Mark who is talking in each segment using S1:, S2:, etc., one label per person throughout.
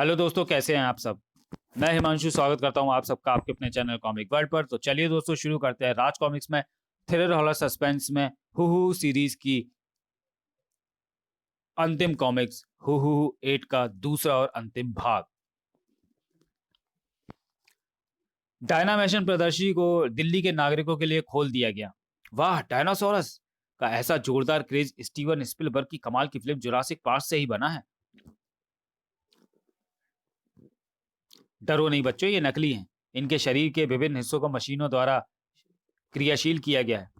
S1: Hello दोस्तों, कैसे हैं आप सब। मैं हिमांशु स्वागत करता हूं आप सबका आपके अपने चैनल कॉमिक वर्ल्ड पर। तो चलिए दोस्तों, शुरू करते हैं राज कॉमिक्स में थ्रिलर हॉरर सस्पेंस में हु सीरीज की अंतिम कॉमिक्स हु 8 का दूसरा और अंतिम भाग। डायनामेशन प्रदर्शनी को दिल्ली के नागरिकों के लिए खोल दिया गया। वाह, डायनासोरस का ऐसा जोरदार क्रेज स्टीवन स्पिलबर्ग की कमाल की फिल्म जुरासिक पार्क से ही बना है। डरो नहीं बच्चों, ये नकली हैं। इनके शरीर के विभिन्न हिस्सों को मशीनों द्वारा क्रियाशील किया गया है।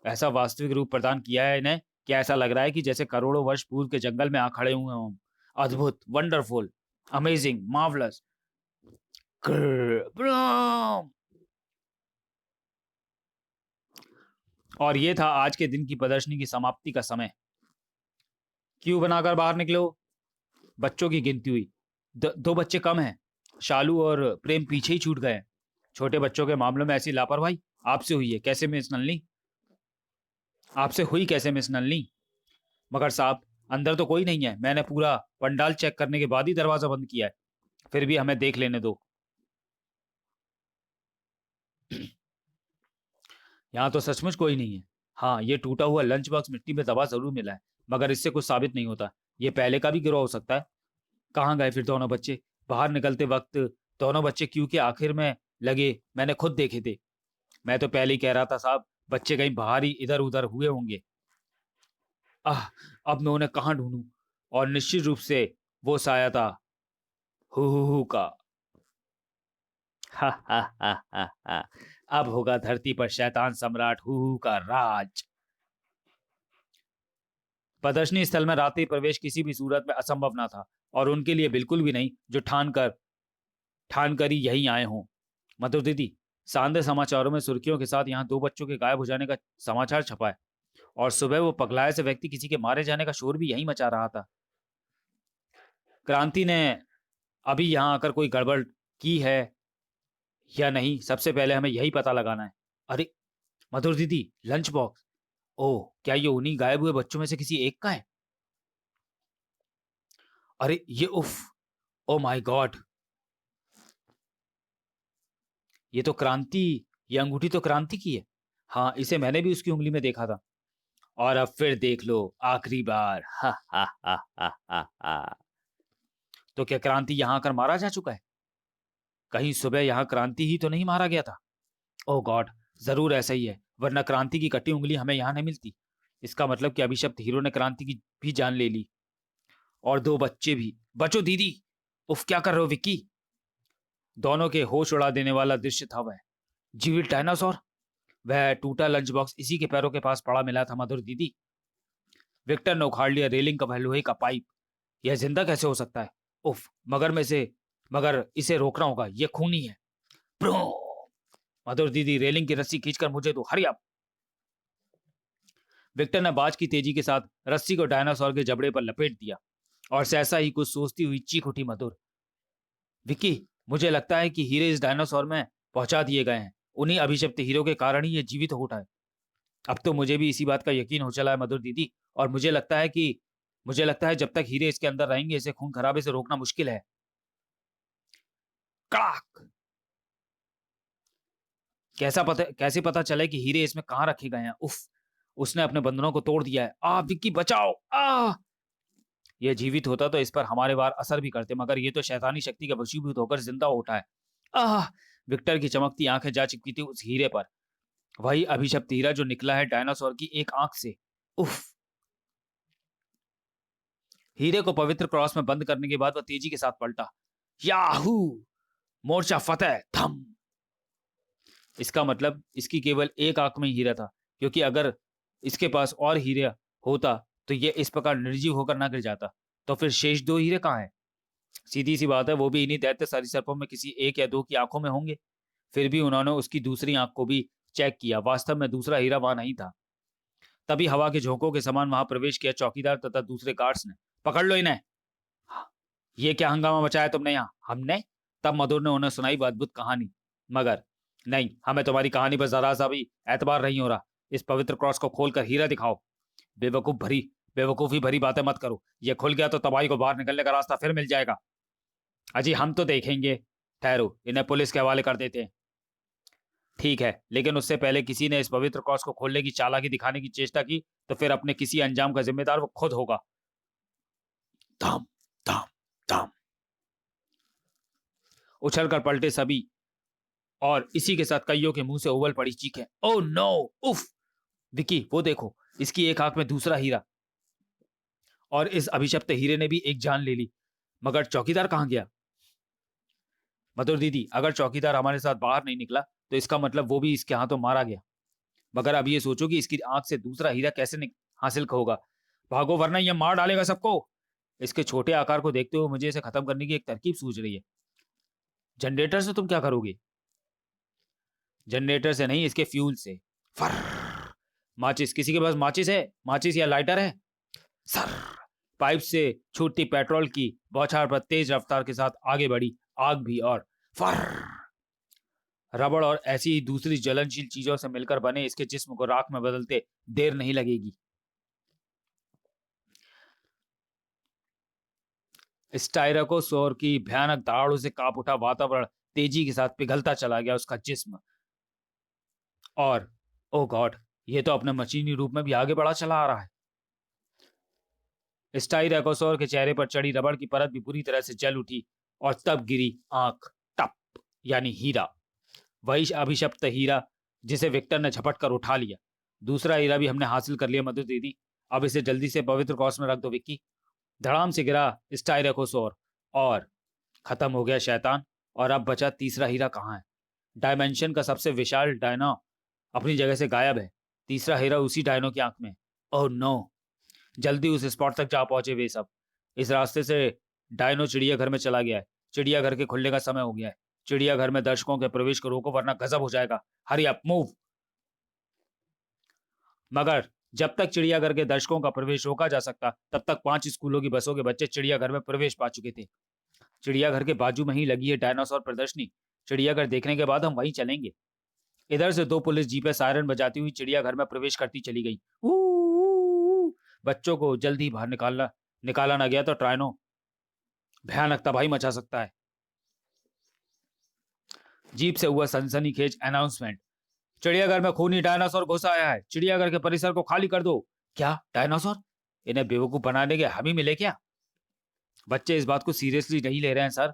S1: ऐसा वास्तविक रूप प्रदान किया है इन्हें कि ऐसा लग रहा है कि जैसे करोड़ों वर्ष पूर्व के जंगल में आ खड़े हुए हों। अद्भुत, वंडरफुल, अमेजिंग, मार्वलस। और ये था आज के दिन की प्रदर्शनी की समाप्ति का समय। क्यों बनाकर बाहर निकलो। बच्चों की गिनती हुई। दो बच्चे कम हैं। शालू और प्रेम पीछे ही छूट गए हैं। छोटे बच्चों के मामलों में ऐसी लापरवाही आपसे हुई है कैसे मिस नलनी? आपसे हुई कैसे मिस नलनी? मगर साहब, अंदर तो कोई नहीं है। मैंने पूरा पंडाल चेक करने के बाद ही दरवाजा बंद किया है। फिर भी हमें देख लेने दो। यहाँ तो सचमुच कोई नहीं है। हाँ, ये टूटा हुआ लंच बॉक्स मिट्टी में दबा जरूर मिला है, मगर इससे कुछ साबित नहीं होता। ये पहले का भी गिरोह हो सकता है। कहाँ गए फिर दोनों बच्चे? बाहर निकलते वक्त दोनों बच्चे क्यों के आखिर में लगे, मैंने खुद देखे थे। मैं तो पहले ही कह रहा था साहब, बच्चे कहीं बाहर ही इधर उधर हुए होंगे। आह, अब मैं उन्हें कहाँ ढूंढूं? और निश्चित रूप से वो साया था हु का। हा हा हा हा हा। अब होगा धरती पर शैतान सम्राट हु का राज। प्रदर्शनी स्थल में रात्रि प्रवेश किसी भी सूरत में असंभव न था, और उनके लिए बिल्कुल भी नहीं जो ठान कर ही यहीं आए हों। मधुर दीदी, सांदे समाचारों में सुर्खियों के साथ यहाँ दो बच्चों के गायब हो जाने का समाचार छपा है, और सुबह वो पगलाए से व्यक्ति किसी के मारे जाने का शोर भी यहीं मचा रहा था। क्रांति ने अभी यहाँ आकर कोई गड़बड़ की है या नहीं, सबसे पहले हमें यही पता लगाना है। अरे मधुर दीदी, लंच बॉक्स। ओह, क्या ये उन्हीं गायब हुए बच्चों में से किसी एक का है? अरे ये उफ, ओ माय गॉड, ये तो क्रांति, ये अंगूठी तो क्रांति की है। हाँ, इसे मैंने भी उसकी उंगली में देखा था। और अब फिर देख लो, आखिरी बार। हा हा हा हा हा हा। तो क्या क्रांति यहाँ आकर मारा जा चुका है? कहीं सुबह यहाँ क्रांति ही तो नहीं मारा गया था? ओह गॉड, जरूर ऐसा ही है, वरना क्रांति की कटी उंगली हमें यहाँ नहीं मिलती। इसका मतलब कि अभिशप्त हीरो ने क्रांति की भी जान ले ली, और दो बच्चे भी। बचो दीदी। उफ, क्या कर रहे हो विक्की? दोनों के होश उड़ा देने वाला दृश्य था वह। जीवित डायनासोर। वह टूटा लंच बॉक्स इसी के पैरों के पास पड़ा मिला था मधुर दीदी। विक्टर ने उखाड़ लिया रेलिंग का वह लोहे का पाइप। यह जिंदा कैसे हो सकता है? उफ, मगर इसे रोकना होगा, यह खूनी है। ब्रो! मधुर दीदी, रेलिंग की रस्सी खींचकर मुझे दो, हरी अप। विक्टर ने बाज की तेजी के साथ रस्सी को डायनासोर के जबड़े पर लपेट दिया, और सहसा ही कुछ सोचती हुई चीख उठी मधुर। विक्की, मुझे लगता है कि हीरे इस डायनासोर में पहुंचा दिए गए हैं। उन्हीं अभिशप्त हीरो के कारण ही ये जीवित हो उठा है। अब तो मुझे भी इसी बात का यकीन हो चला है मधुर दीदी, और मुझे लगता है जब तक हीरे इसके अंदर रहेंगे इसे खून खराबे से रोकना मुश्किल है। कड़ाक! कैसे पता चले कि हीरे इसमें कहाँ रखे गए हैं? उफ, उसने अपने बंधनों को तोड़ दिया है। विक्की बचाओ! यह जीवित होता तो इस पर हमारे वार असर भी करते, मगर ये तो शैतानी शक्ति के वशीभूत होकर जिंदा हो उठा है। आह! विक्टर की चमकती आंखें जा चिपकी थी उस हीरे पर। वही अभिशप्त हीरा जो निकला है डायनासोर की एक आंख से। उफ! हीरे को पवित्र क्रॉस में बंद करने के बाद वह तेजी के साथ पलटा। याहू! मोर्चा फतेह! थम! इसका मतलब इसकी केवल एक आंख में ही हीरा था, क्योंकि अगर इसके पास और हीरा होता तो ये इस प्रकार निर्जीव होकर ना गिर जाता। तो फिर शेष दो हीरे कहाँ हैं? सीधी सी बात है, वो भी इन्हीं दैत्य सरीसृपों में किसी एक या दो की आंखों में होंगे। फिर भी उन्होंने उसकी दूसरी आंख को भी चेक किया। वास्तव में दूसरा हीरा वहां नहीं था। तभी हवा के झोंकों के समान वहां प्रवेश किया चौकीदार तथा दूसरे गार्ड्स ने। पकड़ लो इन्हें। ये क्या हंगामा मचाया तुमने यहाँ? हमने? तब मधुर ने उन्हें सुनाई वो अद्भुत कहानी। मगर नहीं, हमें तुम्हारी कहानी पर जरा सा भी एतबार नहीं हो रहा। इस पवित्र क्रॉस को खोलकर हीरा दिखाओ। बेवकूफी भरी बातें मत करो। ये खुल गया तो तबाही को बाहर निकलने का रास्ता फिर मिल जाएगा। अजी हम तो देखेंगे, ठहरो, इन्हें पुलिस के हवाले कर देते हैं। ठीक है, लेकिन उससे पहले किसी ने इस पवित्र क्रॉस को खोलने की चालाकी दिखाने की चेष्टा की तो फिर अपने किसी अंजाम का जिम्मेदार वो खुद होगा। धाम धाम धाम। उछल कर पलटे सभी और इसी के साथ कईयों के मुंह से उबल पड़ी चीखें, ओह नो, उफ। विकी, वो देखो, इसकी एक आंख में दूसरा हीरा। और इस अभिशप्त हीरे ने भी एक जान ले ली। मगर चौकीदार कहां गया? मधुर दीदी, अगर चौकीदार हमारे साथ बाहर नहीं निकला तो इसका मतलब वो भी इसके हाथों मारा गया। मगर अब ये सोचो कि इसकी आंख से दूसरा हीरा कैसे हासिल होगा। भागो वरना ये मार डालेगा सबको। इसके छोटे आकार को देखते हुए मुझे इसे खत्म करने की एक तरकीब सूझ रही है। जनरेटर से तुम क्या करोगे? जनरेटर से नहीं, इसके फ्यूल से। फर्र। माचिस, किसी के पास माचिस है? माचिस या लाइटर है? सर। पाइप से छूटती पेट्रोल की बौछार पर तेज रफ्तार के साथ आगे बढ़ी आग भी, और फर्र। रबड़ और ऐसी ही दूसरी ज्वलनशील चीजों से मिलकर बने इसके जिस्म को राख में बदलते देर नहीं लगेगी। स्टाइरकोसोर की भयानक दहाड़ों से कांप उठा वातावरण तेजी के साथ पिघलता चला गया उसका जिस्म। और ओ गॉड, ये तो अपने मशीनी रूप में भी आगे बढ़ा चला आ रहा है। स्टाइरकोसोर के चेहरे पर चढ़ी रबड़ की परत भी पूरी तरह से जल उठी और तब गिरी आंख। टप, यानी हीरा। वही अभिशप्त हीरा जिसे विक्टर ने झपट कर उठा लिया। दूसरा हीरा भी हमने हासिल कर लिया मधु दीदी। अब इसे जल्दी से पवित्र कौश में रख दो विक्की। धड़ाम से गिरा स्टाइरकोसोर और खत्म हो गया शैतान। और अब बचा तीसरा हीरा कहाँ है? डायमेंशन का सबसे विशाल डायनो अपनी जगह से गायब है। तीसरा हीरा उसी डायनो की आंख में। Oh no. जल्दी उस स्पॉट तक जा पहुंचे वे सब। इस रास्ते से डायनो चिड़ियाघर में चला गया है। चिड़ियाघर के खुलने का समय हो गया है। चिड़ियाघर में दर्शकों के प्रवेश को रोको वरना गजब हो जाएगा। Hurry up, move. मगर जब तक चिड़ियाघर के दर्शकों का प्रवेश रोका जा सकता तब तक 5 स्कूलों की बसों के बच्चे चिड़ियाघर में प्रवेश पा चुके थे। चिड़ियाघर के बाजू में ही लगी है डायनासोर प्रदर्शनी। चिड़ियाघर देखने के बाद हम वहीं चलेंगे। इधर से 2 पुलिस जीपें सायरन बजाती हुई चिड़ियाघर में प्रवेश करती चली गई। बच्चों को जल्दी बाहर निकाला ना गया तो ट्राइनो भयानक तबाही मचा सकता है। जीप से हुआ सनसनीखेज अनाउंसमेंट, चिड़ियाघर में खूनी डायनासोर घुस आया है, चिड़ियाघर के परिसर को खाली कर दो। क्या डायनासोर? इन्हें बेवकूफ बनाने के हम ही मिले क्या? बच्चे इस बात को सीरियसली नहीं ले रहे हैं सर।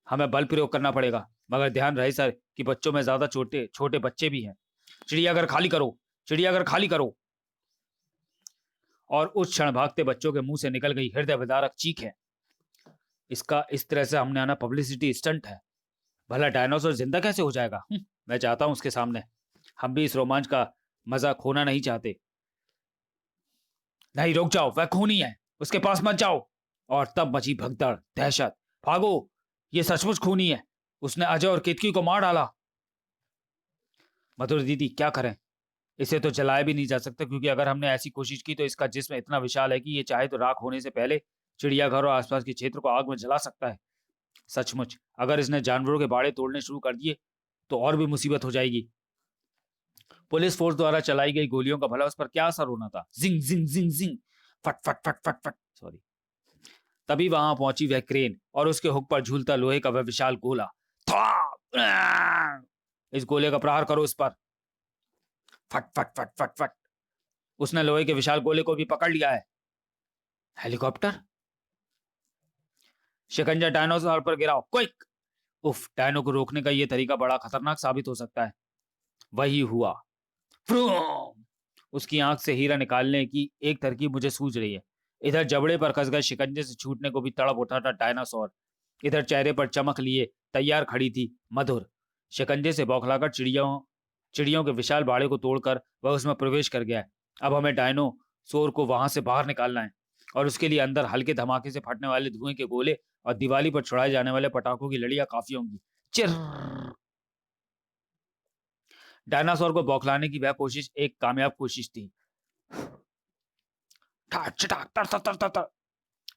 S1: हमें बल प्रयोग करना पड़ेगा। मगर ध्यान रहे सर कि बच्चों में ज्यादा छोटे छोटे बच्चे भी हैं। चिड़ियाघर खाली करो, चिड़ियाघर खाली करो। और उस क्षण भागते बच्चों के मुंह से निकल गई हृदय विदारक चीख है, इसका इस तरह से हमने आना पब्लिसिटी स्टंट है। भला डायनासोर जिंदा कैसे हो जाएगा? मैं चाहता हूं उसके सामने। हम भी इस रोमांच का मजा खोना नहीं चाहते। नहीं, रुक जाओ, वह खूनी है, उसके पास मत जाओ। और तब मची भगदड़, दहशत। भागो, ये सचमुच खूनी है, उसने अजय और केतकी को मार डाला। मधुर दीदी, क्या करें? इसे तो जलाया भी नहीं जा सकता क्योंकि अगर हमने ऐसी कोशिश की तो इसका जिस्म इतना विशाल है कि ये चाहे तो राख होने से पहले चिड़ियाघर और आसपास के क्षेत्र को आग में जला सकता है। सचमुच अगर इसने जानवरों के बाड़े तोड़ने शुरू कर दिए तो और भी मुसीबत हो जाएगी। पुलिस फोर्स द्वारा चलाई गई गोलियों का भला उस पर क्या असर होना था? जिंग जिंग जिंग जिंग, फट फट फट फट फट, सॉरी। तभी वहां पहुंची वह क्रेन और उसके हुक पर झूलता लोहे का वह विशाल गोला। इस गोले का प्रहार करो इस पर। फट फट फट फट फट। उसने लोहे के विशाल गोले को भी पकड़ लिया है। हेलीकॉप्टर। शिकंजा डायनासोर पर गिराओ, क्विक। उफ, डायनो को रोकने का यह तरीका बड़ा खतरनाक साबित हो सकता है। वही हुआ। फ्रूम। उसकी आंख से हीरा निकालने की एक तरकीब मुझे सूझ रही है। इधर जबड़े पर कस गए शिकंजे से छूटने को भी तड़प उठा था डायनासोर। इधर चेहरे पर चमक लिए तैयार खड़ी थी मधुर। शिकंजे से बौखलाकर चिड़ियों के विशाल बाड़े को तोड़कर वह उसमें प्रवेश कर गया है। अब हमें डायनासोर को वहां से बाहर निकालना है और उसके लिए अंदर हल्के धमाके से फटने वाले धुएं के गोले और दिवाली पर छुड़ाए जाने वाले पटाखों की लड़ियां काफी होंगी। चिर। डायनासोर को बौखलाने की वह कोशिश एक कामयाब कोशिश थी।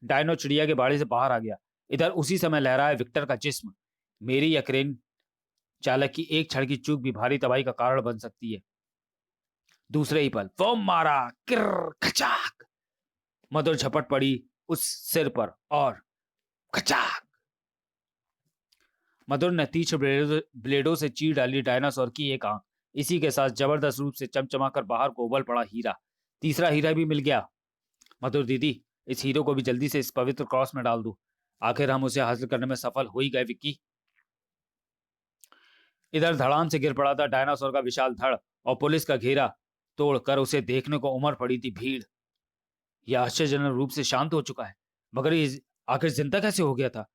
S1: डायनो चिड़िया के बाड़े से बाहर आ गया। इधर उसी समय लहराया विक्टर का जिस्म। मेरी या क्रेन चालक की एक क्षण की चूक भी भारी तबाही का कारण बन सकती है। दूसरे ही पल वो मारा, किर खचाक। मधुर झपट पड़ी उस सिर पर और खचाक। मधुर ने तीक्ष्ण ब्लेडों से चीर डाली डायनासोर की एक आंख। इसी के साथ जबरदस्त रूप से चमचमाकर बाहर को उबल पड़ा हीरा। तीसरा हीरा भी मिल गया। मधुर दीदी, इस हीरो को भी जल्दी से इस पवित्र क्रॉस में डाल दो। आखिर हम उसे हासिल करने में सफल हो ही गए विक्की। इधर धड़ाम से गिर पड़ा था डायनासोर का विशाल धड़, और पुलिस का घेरा तोड़कर उसे देखने को उमड़ पड़ी थी भीड़। यह आश्चर्यजनक रूप से शांत हो चुका है, मगर ये आखिर जिंदा कैसे हो गया था?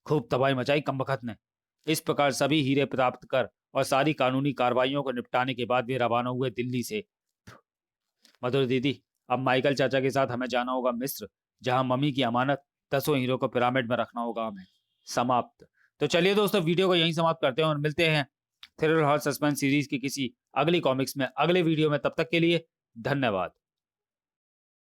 S1: खूब तबाही मचाई कमबख्त ने। इस प्रकार सभी हीरे प्राप्त कर और सारी कानूनी कार्रवाइयों को निपटाने के बाद वे रवाना हुए दिल्ली से। मधुर दीदी, अब माइकल चाचा के साथ हमें जाना होगा मिस्र, जहां मम्मी की अमानत 10 हीरो को पिरामिड में रखना होगा हमें। समाप्त। तो चलिए दोस्तों, वीडियो को यहीं समाप्त करते हैं और मिलते हैं थ्रिलर हॉर सस्पेंस सीरीज की किसी अगली कॉमिक्स में अगले वीडियो में। तब तक के लिए धन्यवाद।